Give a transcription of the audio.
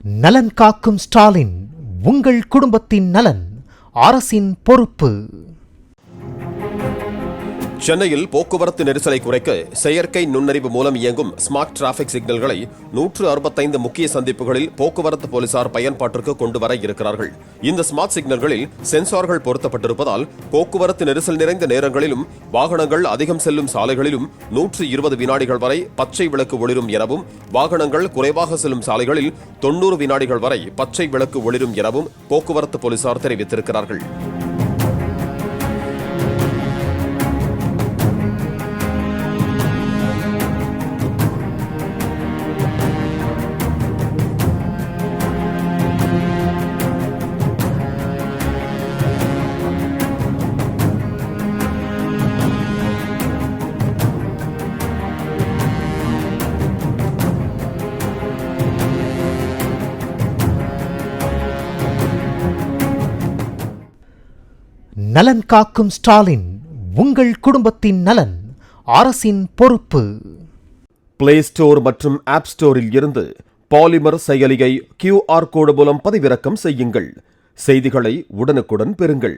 நலன் காக்கும் ஸ்டாலின், உங்கள் குடும்பத்தின் நலன் அரசின் பொறுப்பு. சென்னையில் போக்குவரத்து நெரிசலை குறைக்க செயற்கை நுண்ணறிவு மூலம் இயங்கும் ஸ்மார்ட் டிராபிக் சிக்னல்களை 165 முக்கிய சந்திப்புகளில் போக்குவரத்து போலீசார் பயன்பாட்டிற்கு கொண்டு வர இருக்கிறார்கள். இந்த ஸ்மார்ட் சிக்னல்களில் சென்சார்கள் பொருத்தப்பட்டிருப்பதால் போக்குவரத்து நெரிசல் நிறைந்த நேரங்களிலும் வாகனங்கள் அதிகம் செல்லும் சாலைகளிலும் 120 வினாடிகள் வரை பச்சை விளக்கு ஒளிரும் எனவும், வாகனங்கள் குறைவாக செல்லும் சாலைகளில் 90 வினாடிகள் வரை பச்சை விளக்கு ஒளிரும் எனவும் போக்குவரத்து போலீசார் தெரிவித்திருக்கிறார்கள். நலன் காக்கும் ஸ்டாலின், உங்கள் குடும்பத்தின் நலன் அரசின் பொறுப்பு. பிளே ஸ்டோர் மற்றும் ஆப் ஸ்டோரில் இருந்து பாலிமர் செயலியை QR கோடு மூலம் பதிவிறக்கம் செய்யுங்கள். செய்திகளை உடனுக்குடன் பெறுங்கள்.